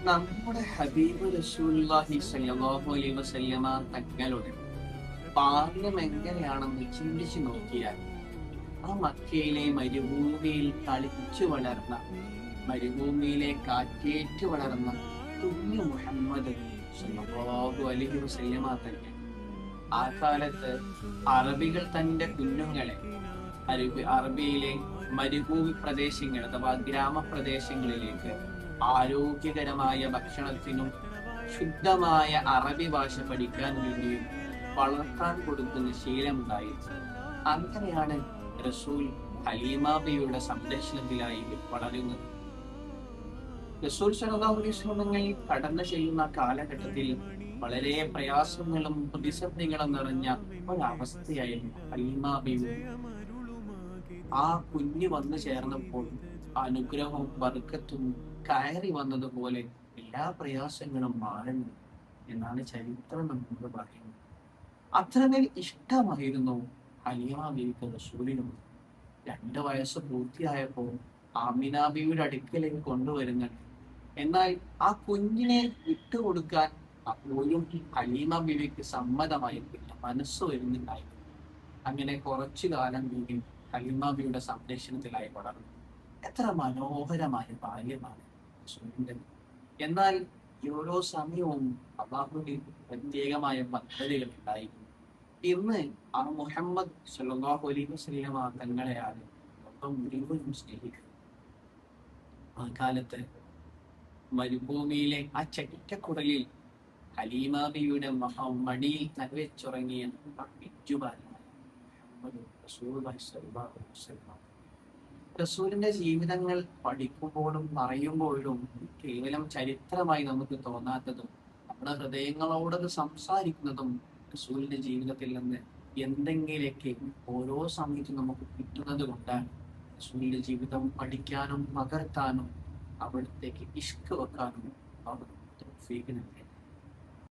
നമ്മുടെ ഹബീബ് റസൂലുള്ളാഹി സ്വല്ലല്ലാഹു അലൈഹി വസല്ലമ തങ്ങളുടെ ബാല്യം എങ്ങനെയാണെന്ന് ചിന്തിച്ചു നോക്കിയാൽ ആ മക്കയിലെ മരുഭൂമിയിൽ കളിച്ചു വളർന്ന, മരുഭൂമിയിലെ കാറ്റേറ്റ് വളർന്ന കുഞ്ഞു മുഹമ്മദ് സ്വല്ലല്ലാഹു അലൈഹി വസല്ലമ തന്നെ ആ കാലത്ത് അറബികൾ തന്റെ കുഞ്ഞുങ്ങളെ അറബിയിലെ മരുഭൂമി പ്രദേശങ്ങൾ അഥവാ ഗ്രാമപ്രദേശങ്ങളിലേക്ക് ആരോഗ്യകരമായ ഭക്ഷണത്തിനും ശുദ്ധമായ അറബി ഭാഷ പഠിക്കാൻ വേണ്ടിയും വളർത്താൻ കൊടുക്കുന്ന ശീലമുണ്ടായിരുന്നു. അങ്ങനെയാണ് റസൂൽ ഹലീമാബിയുടെ സംരക്ഷണത്തിലായി വളരുന്നത്. റസൂൽ സ്വല്ലല്ലാഹു അലൈഹി വസല്ലം കടന്നു ചെയ്യുന്ന കാലഘട്ടത്തിൽ വളരെ പ്രയാസങ്ങളും പ്രതിസന്ധികളും നിറഞ്ഞ ഒരവസ്ഥയായിരുന്നു ഹലീമാബിയുടെ. ആ കുഞ്ഞ് വന്നു ചേർന്നപ്പോൾ അനുഗ്രഹവും ബർക്കത്തും കയറി വന്നതുപോലെ എല്ലാ പ്രയാസങ്ങളും മാറുന്നു എന്നാണ് ചരിത്രം നമ്മോട് പറയുന്നത്. അത്രമേൽ ഇഷ്ടമായിരുന്നു ഹലീമ ബീവിക്ക് റസൂലിനോട്. 2 വയസ്സ് പൂർത്തിയായപ്പോൾ ആമിന ബീവിയുടെ അടുക്കലേക്ക് കൊണ്ടുവരുന്നുണ്ട്. എന്നാൽ ആ കുഞ്ഞിനെ വിട്ടുകൊടുക്കാൻ പോലും ഹലീമ ബീവിക്ക് സമ്മതമായിരുന്നില്ല, മനസ്സ് വരുന്നുണ്ടായിരുന്നു. അങ്ങനെ കുറച്ചു കാലം കൂടി ഹലീമ ബീവിയുടെ സംരക്ഷണത്തിലായി വളർന്നു. എത്ര മനോഹരമായ ബാല്യമാണ് റസൂലിന്റെ. എന്നാൽ ഓരോ സമയവും അല്ലാഹുവിന്റെ പ്രത്യേകമായ പദ്ധതികൾ ഉണ്ടായിരുന്നു. ഇന്ന് ആ മുഹമ്മദ് സ്വല്ലല്ലാഹു അലൈഹി വസല്ലമ തങ്ങളെയാണ് ലോകം മുഴുവനും സ്നേഹിക്കുന്നത്. ആ കാലത്ത് മരുഭൂമിയിലെ ആ ചെറ്റക്കുടലിൽ ഹലീമ ബിയുടെ മടിയിൽ തലവെച്ചുറങ്ങിയ റസൂലിന്റെ ജീവിതങ്ങൾ പഠിക്കുമ്പോഴും പറയുമ്പോഴും കേവലം ചരിത്രമായി നമുക്ക് തോന്നാത്തതും നമ്മുടെ ഹൃദയങ്ങളോടത് സംസാരിക്കുന്നതും റസൂലിന്റെ ജീവിതത്തിൽ നിന്ന് എന്തെങ്കിലൊക്കെ ഓരോ സമയത്തും നമുക്ക് കിട്ടുന്നത് കൊണ്ടാണ്. റസൂലിന്റെ ജീവിതം പഠിക്കാനും പകർത്താനും അവിടത്തേക്ക് ഇഷ്ക് വെക്കാനും അവർ തൗഫീഖ് നൽകി.